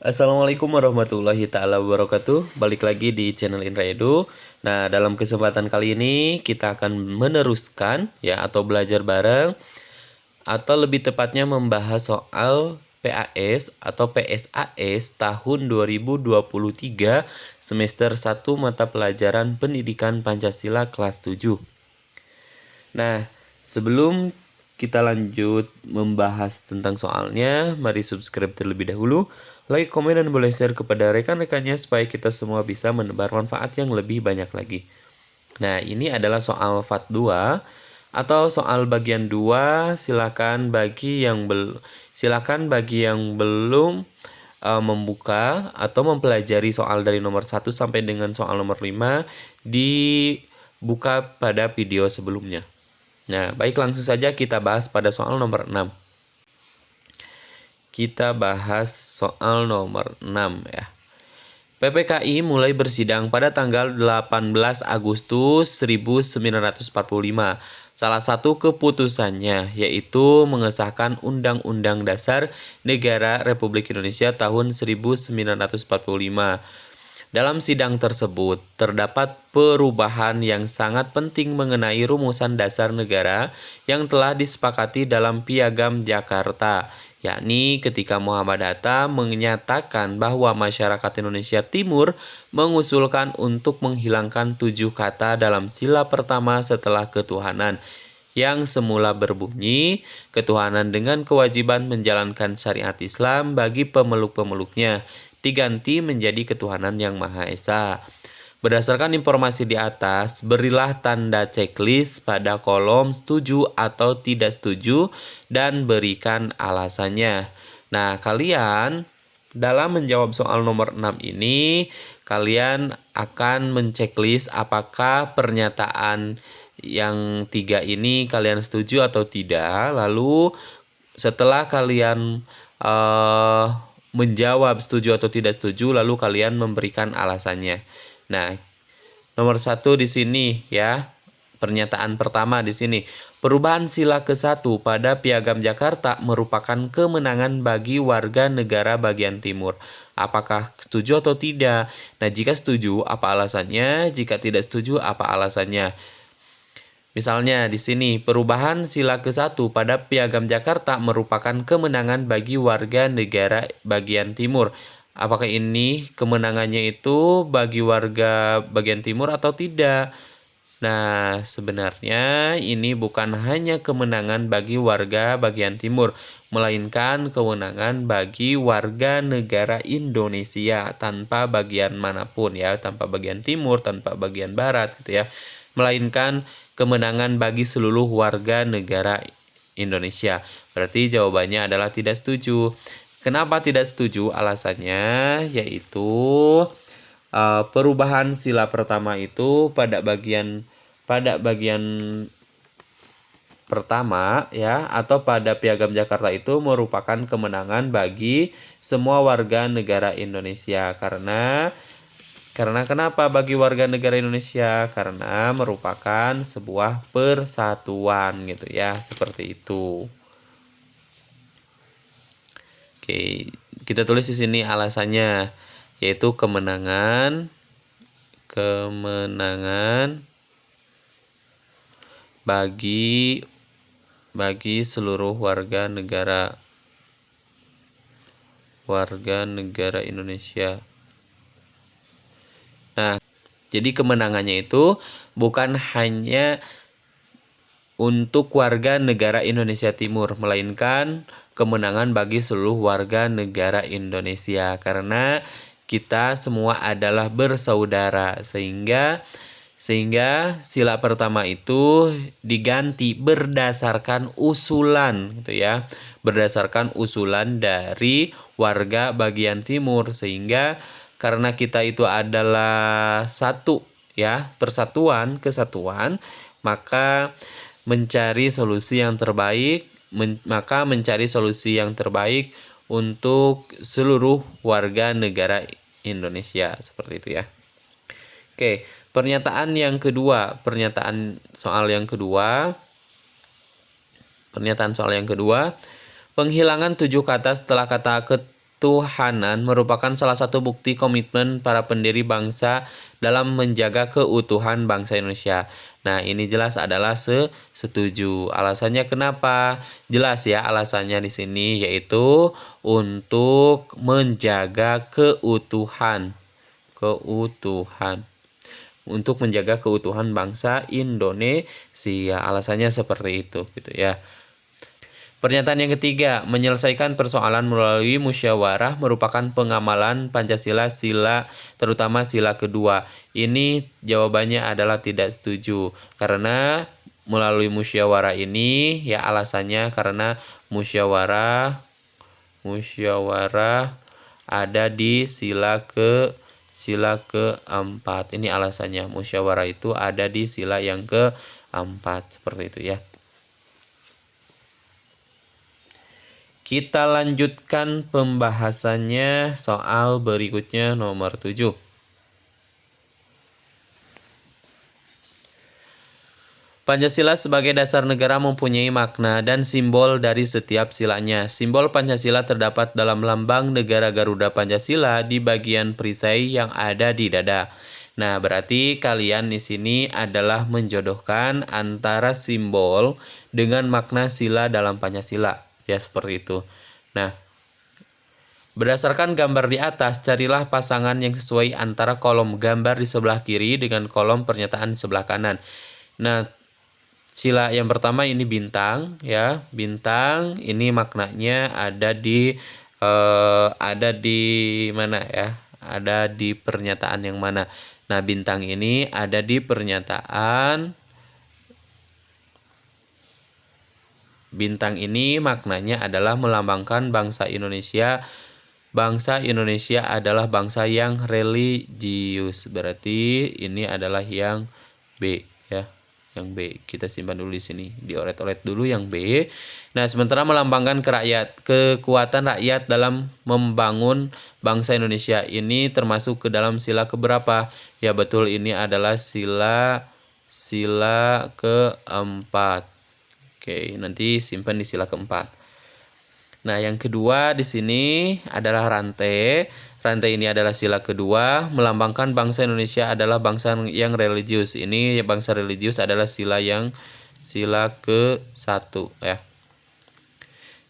Assalamualaikum warahmatullahi taala wabarakatuh. Balik lagi di channel Indra Edu. Nah, dalam kesempatan kali ini kita akan meneruskan ya atau belajar bareng atau lebih tepatnya membahas soal PAS atau PSAS tahun 2023 semester 1 mata pelajaran Pendidikan Pancasila kelas 7. Nah, sebelum kita lanjut membahas tentang soalnya, mari subscribe terlebih dahulu, like, komen, dan boleh share kepada rekan-rekannya supaya kita semua bisa menebar manfaat yang lebih banyak lagi. Nah, ini adalah soal FAT 2 atau soal bagian 2. Silakan bagi yang belum membuka atau mempelajari soal dari nomor 1 sampai dengan soal nomor 5 dibuka pada video sebelumnya. Nah, baik, langsung saja kita bahas pada soal nomor 6. Kita bahas soal nomor 6 ya. PPKI mulai bersidang pada tanggal 18 Agustus 1945. Salah satu keputusannya yaitu mengesahkan Undang-Undang Dasar Negara Republik Indonesia tahun 1945. Dalam sidang tersebut, terdapat perubahan yang sangat penting mengenai rumusan dasar negara yang telah disepakati dalam Piagam Jakarta, yakni ketika Muhammad Hatta menyatakan bahwa masyarakat Indonesia Timur mengusulkan untuk menghilangkan 7 kata dalam sila pertama setelah ketuhanan, yang semula berbunyi, ketuhanan dengan kewajiban menjalankan syariat Islam bagi pemeluk-pemeluknya, diganti menjadi ketuhanan yang Maha Esa. Berdasarkan informasi di atas, berilah tanda checklist pada kolom setuju atau tidak setuju dan berikan alasannya. Nah, kalian dalam menjawab soal nomor 6 ini, kalian akan menceklis apakah pernyataan yang 3 ini kalian setuju atau tidak. Lalu setelah kalian menjawab setuju atau tidak setuju, lalu kalian memberikan alasannya. Nah, nomor 1 di sini ya. Pernyataan pertama di sini. Perubahan sila ke-1 pada Piagam Jakarta merupakan kemenangan bagi warga negara bagian timur. Apakah setuju atau tidak? Nah, jika setuju, apa alasannya? Jika tidak setuju, apa alasannya? Misalnya di sini, perubahan sila ke-1 pada Piagam Jakarta merupakan kemenangan bagi warga negara bagian timur. Apakah ini kemenangannya itu bagi warga bagian timur atau tidak? Nah, sebenarnya ini bukan hanya kemenangan bagi warga bagian timur, melainkan kemenangan bagi warga negara Indonesia tanpa bagian manapun ya, tanpa bagian timur, tanpa bagian barat gitu ya. Melainkan kemenangan bagi seluruh warga negara Indonesia. Berarti jawabannya adalah tidak setuju. Kenapa tidak setuju? Alasannya yaitu perubahan sila pertama itu pada bagian pertama ya, atau pada Piagam Jakarta itu merupakan kemenangan bagi semua warga negara Indonesia. Karena kenapa bagi warga negara Indonesia? Karena merupakan sebuah persatuan gitu ya, seperti itu. Oke, kita tulis di sini alasannya, yaitu kemenangan bagi seluruh warga negara Indonesia. Nah, jadi kemenangannya itu bukan hanya untuk warga negara Indonesia Timur, melainkan kemenangan bagi seluruh warga negara Indonesia, karena kita semua adalah bersaudara, sehingga sila pertama itu diganti berdasarkan usulan gitu ya, berdasarkan usulan dari warga bagian timur, sehingga karena kita itu adalah satu ya, kesatuan, maka mencari solusi yang terbaik untuk seluruh warga negara Indonesia, seperti itu ya. Oke, pernyataan soal yang kedua, penghilangan 7 kata setelah kata ketuhanan merupakan salah satu bukti komitmen para pendiri bangsa dalam menjaga keutuhan bangsa Indonesia. Nah, ini jelas adalah setuju. Alasannya kenapa? Jelas ya alasannya di sini, yaitu untuk menjaga keutuhan. Untuk menjaga keutuhan bangsa Indonesia. Alasannya seperti itu gitu ya. Pernyataan yang ketiga, menyelesaikan persoalan melalui musyawarah merupakan pengamalan Pancasila terutama sila kedua. Ini jawabannya adalah tidak setuju. Karena melalui musyawarah ini ya alasannya karena musyawarah ada di sila keempat. Ini alasannya, musyawarah itu ada di sila yang keempat, seperti itu ya. Kita lanjutkan pembahasannya soal berikutnya nomor 7. Pancasila sebagai dasar negara mempunyai makna dan simbol dari setiap silanya. Simbol Pancasila terdapat dalam lambang negara Garuda Pancasila di bagian perisai yang ada di dada. Nah, berarti kalian di sini adalah menjodohkan antara simbol dengan makna sila dalam Pancasila. Ya, seperti itu. Nah, berdasarkan gambar di atas, carilah pasangan yang sesuai antara kolom gambar di sebelah kiri dengan kolom pernyataan di sebelah kanan. Nah, sila yang pertama ini bintang ya. Bintang ini maknanya ada di mana ya? Ada di pernyataan yang mana? Nah, bintang ini ada di pernyataan. Bintang ini maknanya adalah melambangkan bangsa Indonesia. Bangsa Indonesia adalah bangsa yang religius. Berarti ini adalah yang B ya. Yang B kita simpan dulu di sini, dioret-oret dulu yang B. Nah, sementara melambangkan kekuatan rakyat dalam membangun bangsa Indonesia ini termasuk ke dalam sila keberapa? Ya betul, ini adalah sila keempat. Oke, nanti simpan di sila keempat. Nah, yang kedua di sini adalah rantai. Rantai ini adalah sila kedua, melambangkan bangsa Indonesia adalah bangsa yang religius. Ini bangsa religius adalah sila ke-1 ya.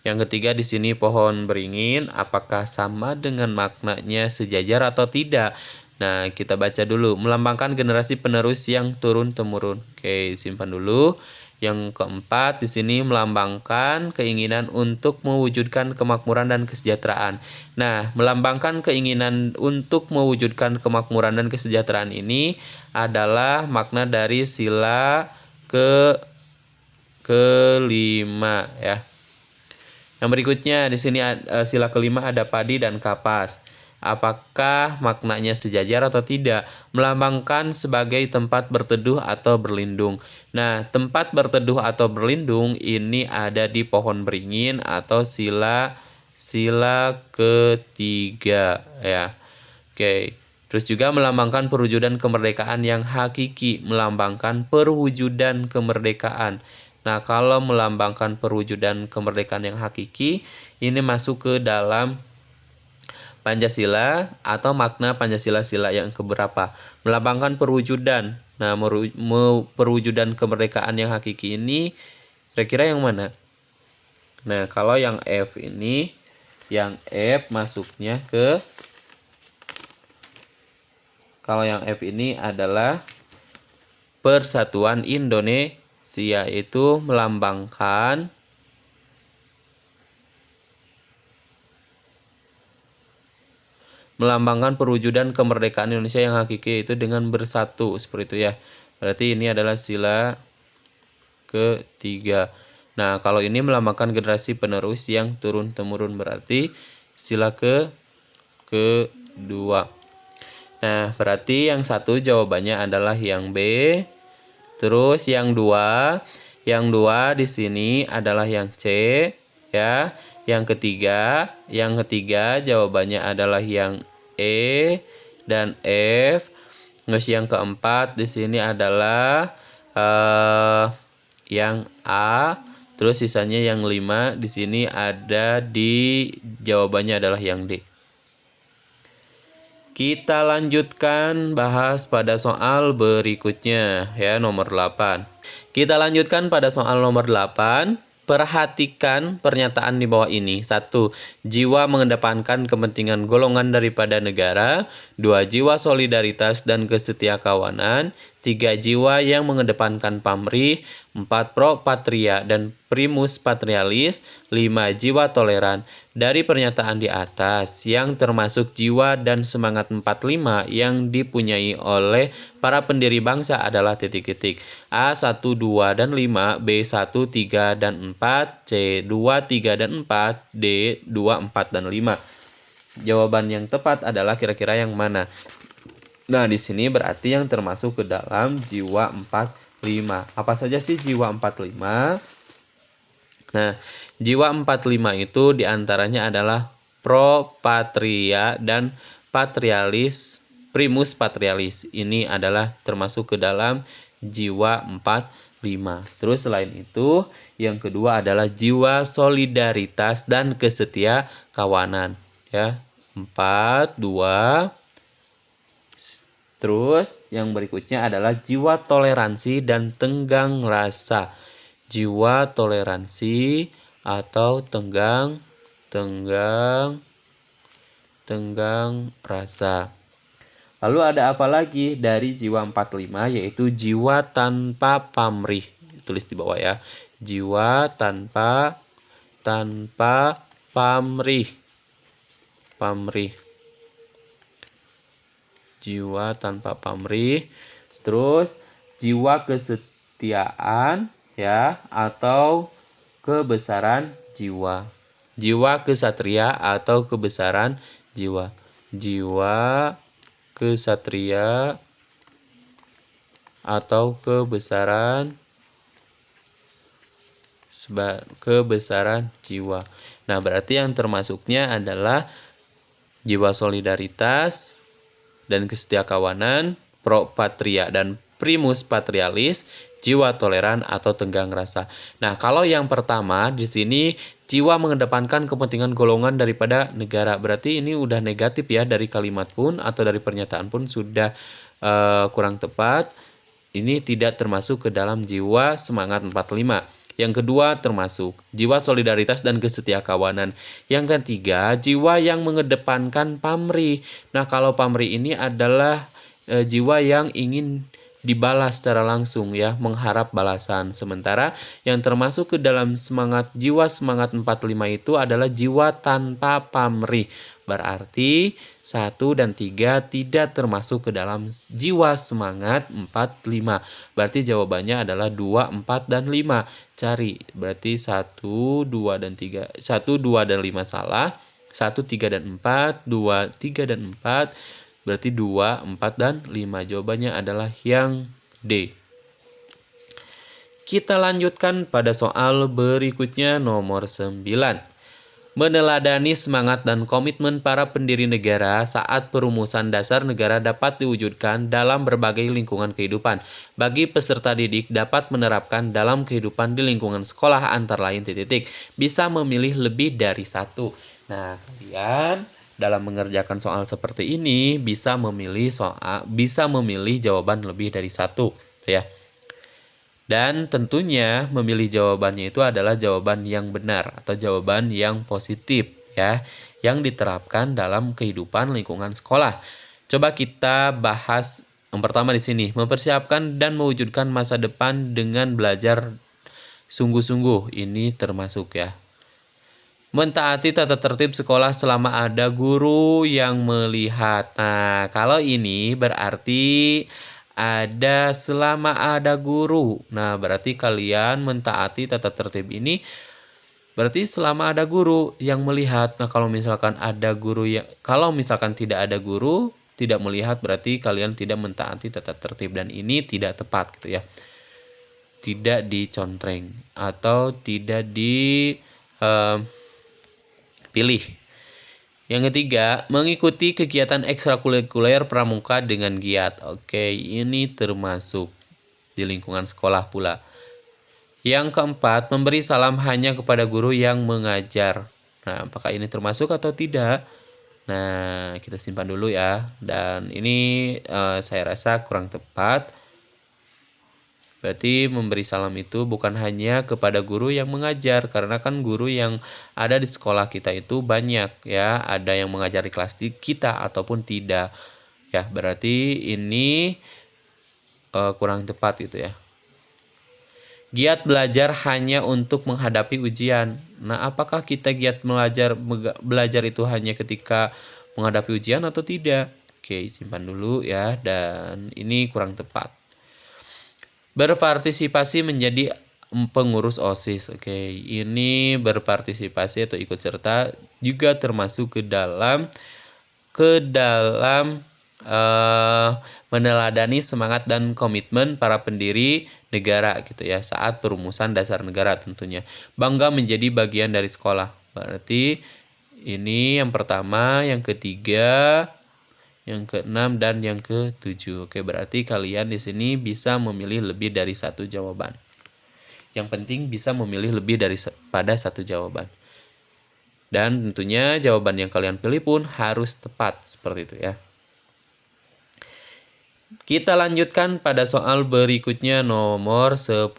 Yang ketiga di sini pohon beringin, apakah sama dengan maknanya sejajar atau tidak? Nah, kita baca dulu. Melambangkan generasi penerus yang turun-temurun. Oke, simpan dulu. Yang keempat di sini melambangkan keinginan untuk mewujudkan kemakmuran dan kesejahteraan. Nah, melambangkan keinginan untuk mewujudkan kemakmuran dan kesejahteraan ini adalah makna dari sila kelima ya. Yang berikutnya di sini sila kelima ada padi dan kapas. Apakah maknanya sejajar atau tidak? Melambangkan sebagai tempat berteduh atau berlindung. Nah, tempat berteduh atau berlindung ini ada di pohon beringin atau sila ketiga ya. Oke. Terus juga melambangkan perwujudan kemerdekaan yang hakiki, melambangkan perwujudan kemerdekaan. Nah, kalau melambangkan perwujudan kemerdekaan yang hakiki, ini masuk ke dalam Pancasila atau makna Pancasila sila yang keberapa? Melambangkan perwujudan. Nah, perwujudan kemerdekaan yang hakiki ini kira-kira yang mana? Nah, kalau yang F ini, yang F masuknya ke, kalau yang F ini adalah Persatuan Indonesia, itu melambangkan perwujudan kemerdekaan Indonesia yang hakiki, itu dengan bersatu seperti itu ya. Berarti ini adalah sila ketiga. Nah, kalau ini melambangkan generasi penerus yang turun-temurun, berarti sila kedua. Nah, berarti yang satu jawabannya adalah yang B. Terus yang dua di sini adalah yang C ya. Yang ketiga jawabannya adalah yang E dan F. Terus yang keempat di sini adalah yang A Terus sisanya yang 5 di sini ada di jawabannya adalah yang D. Kita lanjutkan bahas pada soal berikutnya ya, nomor 8. Kita lanjutkan pada soal nomor 8. Perhatikan pernyataan di bawah ini. 1. Jiwa mengedepankan kepentingan golongan daripada negara. 2. Jiwa solidaritas dan kesetiakawanan. 3. Jiwa yang mengedepankan pamrih. 4. Pro patria dan primus patrialis. 5. Jiwa toleran. Dari pernyataan di atas, yang termasuk jiwa dan semangat 45 yang dipunyai oleh para pendiri bangsa adalah titik-titik. A. 1, 2, dan 5, B. 1, 3, dan 4, C. 2, 3, dan 4, D. 2, 4, dan 5. Jawaban yang tepat adalah kira-kira yang mana? Nah, di sini berarti yang termasuk ke dalam jiwa 45. Apa saja sih jiwa 45? Nah, jiwa 45 itu diantaranya adalah pro patria dan patrialis, primus patrialis. Ini adalah termasuk ke dalam jiwa 45. Terus selain itu, yang kedua adalah jiwa solidaritas dan kesetia kawanan. Ya, 4, 2. Terus yang berikutnya adalah jiwa toleransi dan tenggang rasa. Jiwa toleransi atau tenggang rasa. Lalu ada apa lagi dari jiwa 45, yaitu jiwa tanpa pamrih. Tulis di bawah ya. Jiwa tanpa pamrih. Jiwa tanpa pamrih. Terus jiwa kesetiaan ya, atau kebesaran jiwa. Jiwa kesatria atau kebesaran jiwa. Jiwa kesatria atau kebesaran jiwa. Nah, berarti yang termasuknya adalah jiwa solidaritas dan kesetiakawanan, pro patria dan primus patrialis, jiwa toleran atau tenggang rasa. Nah, kalau yang pertama di sini jiwa mengedepankan kepentingan golongan daripada negara. Berarti ini udah negatif ya, dari kalimat pun atau dari pernyataan pun sudah kurang tepat. Ini tidak termasuk ke dalam jiwa semangat 45. Yang kedua termasuk jiwa solidaritas dan kesetiakawanan. Yang ketiga, jiwa yang mengedepankan pamrih. Nah, kalau pamrih ini adalah jiwa yang ingin dibalas secara langsung ya, mengharap balasan. Sementara yang termasuk ke dalam jiwa semangat 45 itu adalah jiwa tanpa pamrih. Berarti 1 dan 3 tidak termasuk ke dalam jiwa semangat 45. Berarti jawabannya adalah 2, 4, dan 5. Cari. Berarti 1, 2, dan 3. 1, 2, dan 5 salah. 1, 3, dan 4. 2, 3, dan 4. Berarti 2, 4, dan 5. Jawabannya adalah yang D. Kita lanjutkan pada soal berikutnya, nomor 9. Meneladani semangat dan komitmen para pendiri negara saat perumusan dasar negara dapat diwujudkan dalam berbagai lingkungan kehidupan. Bagi peserta didik dapat menerapkan dalam kehidupan di lingkungan sekolah antara lain titik-titik. Bisa memilih lebih dari satu. Nah, kalian dalam mengerjakan soal seperti ini bisa memilih jawaban lebih dari satu, ya. Dan tentunya memilih jawabannya itu adalah jawaban yang benar atau jawaban yang positif ya, yang diterapkan dalam kehidupan lingkungan sekolah. Coba kita bahas yang pertama di sini, mempersiapkan dan mewujudkan masa depan dengan belajar sungguh-sungguh. Ini termasuk ya. Mentaati tata tertib sekolah selama ada guru yang melihat. Nah, kalau ini berarti ada selama ada guru. Nah, berarti kalian mentaati tata tertib ini berarti selama ada guru yang melihat. Nah, kalau misalkan tidak ada guru, tidak melihat, berarti kalian tidak mentaati tata tertib dan ini tidak tepat gitu ya. Tidak dicontreng atau tidak pilih. Yang ketiga, mengikuti kegiatan ekstrakurikuler pramuka dengan giat. Oke, ini termasuk di lingkungan sekolah pula. Yang keempat, memberi salam hanya kepada guru yang mengajar. Nah, apakah ini termasuk atau tidak? Nah, kita simpan dulu ya. Dan ini saya rasa kurang tepat. Berarti memberi salam itu bukan hanya kepada guru yang mengajar, karena kan guru yang ada di sekolah kita itu banyak ya, ada yang mengajar di kelas kita ataupun tidak. Ya, berarti ini kurang tepat gitu ya. Giat belajar hanya untuk menghadapi ujian. Nah, apakah kita giat belajar itu hanya ketika menghadapi ujian atau tidak? Oke, simpan dulu ya, dan ini kurang tepat. Berpartisipasi menjadi pengurus OSIS. Oke, ini berpartisipasi atau ikut serta juga termasuk ke dalam meneladani semangat dan komitmen para pendiri negara gitu ya saat perumusan dasar negara tentunya. Bangga menjadi bagian dari sekolah. Berarti ini yang pertama, yang ketiga, yang keenam, dan yang ketujuh. Oke, berarti kalian di sini bisa memilih lebih dari satu jawaban. Yang penting bisa memilih lebih pada satu jawaban. Dan tentunya jawaban yang kalian pilih pun harus tepat seperti itu ya. Kita lanjutkan pada soal berikutnya nomor 10.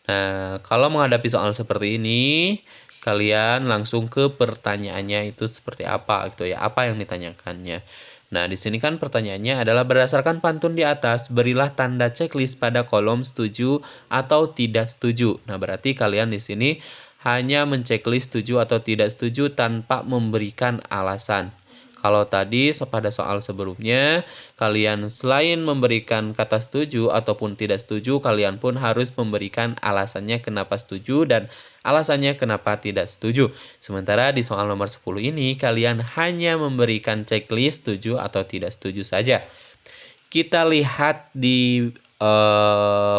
Nah, kalau menghadapi soal seperti ini, kalian langsung ke pertanyaannya itu seperti apa gitu ya. Apa yang ditanyakannya. Nah, di sini kan pertanyaannya adalah berdasarkan pantun di atas, berilah tanda checklist pada kolom setuju atau tidak setuju. Nah, berarti kalian di sini hanya menceklis setuju atau tidak setuju tanpa memberikan alasan. Kalau tadi pada soal sebelumnya, kalian selain memberikan kata setuju ataupun tidak setuju, kalian pun harus memberikan alasannya kenapa setuju dan alasannya kenapa tidak setuju. Sementara di soal nomor 10 ini, kalian hanya memberikan checklist setuju atau tidak setuju saja. Kita lihat di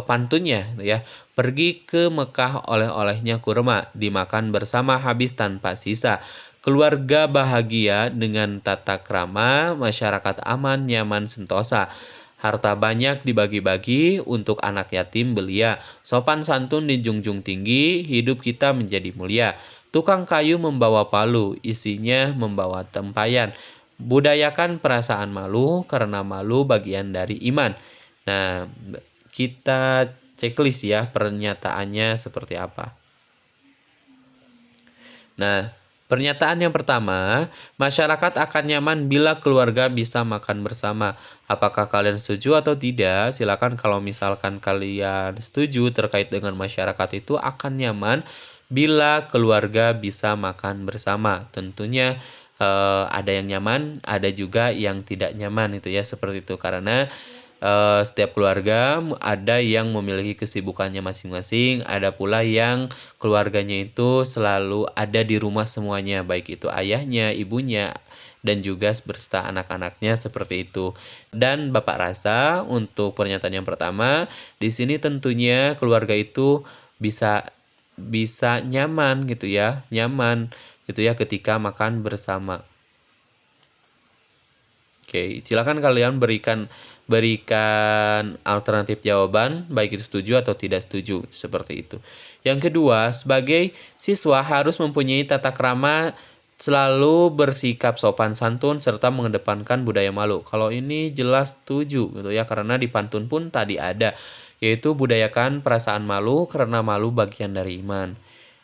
pantunnya ya. Pergi ke Mekah, oleh-olehnya kurma, dimakan bersama habis tanpa sisa. Keluarga bahagia dengan tata krama, masyarakat aman, nyaman, sentosa. Harta banyak dibagi-bagi, untuk anak yatim belia. Sopan santun dijunjung tinggi, hidup kita menjadi mulia. Tukang kayu membawa palu, isinya membawa tempayan. Budayakan perasaan malu, karena malu bagian dari iman. Nah, kita checklist ya pernyataannya seperti apa. Nah, pernyataan yang pertama, masyarakat akan nyaman bila keluarga bisa makan bersama. Apakah kalian setuju atau tidak? Silakan kalau misalkan kalian setuju terkait dengan masyarakat itu akan nyaman bila keluarga bisa makan bersama. Tentunya ada yang nyaman, ada juga yang tidak nyaman itu ya seperti itu karena setiap keluarga ada yang memiliki kesibukannya masing-masing, ada pula yang keluarganya itu selalu ada di rumah semuanya, baik itu ayahnya, ibunya, dan juga beserta anak-anaknya seperti itu. Dan Bapak rasa untuk pernyataan yang pertama, di sini tentunya keluarga itu bisa nyaman gitu ya, ketika makan bersama. Oke, silakan kalian berikan alternatif jawaban, baik itu setuju atau tidak setuju, seperti itu. Yang kedua, sebagai siswa harus mempunyai tata krama, selalu bersikap sopan santun, serta mengedepankan budaya malu. Kalau ini jelas setuju gitu ya, karena di pantun pun tadi ada, yaitu budayakan perasaan malu, karena malu bagian dari iman.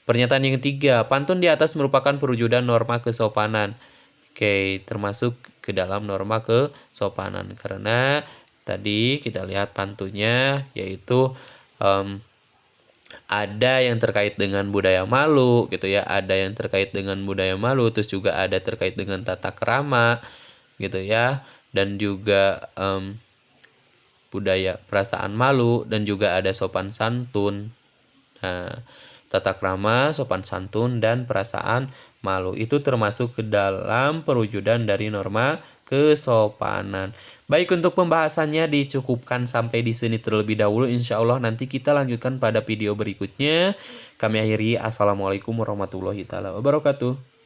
Pernyataan yang ketiga, pantun di atas merupakan perwujudan norma kesopanan. Oke, termasuk ke dalam norma kesopanan karena tadi kita lihat pantunnya yaitu ada yang terkait dengan budaya malu gitu ya, ada yang terkait dengan budaya malu, terus juga ada terkait dengan tata krama gitu ya, dan juga budaya perasaan malu, dan juga ada sopan santun. Nah, tata krama, sopan santun, dan perasaan malu itu termasuk ke dalam perwujudan dari norma kesopanan. Baik, untuk pembahasannya dicukupkan sampai di sini terlebih dahulu. Insya Allah nanti kita lanjutkan pada video berikutnya. Kami akhiri. Assalamualaikum warahmatullahi wabarakatuh.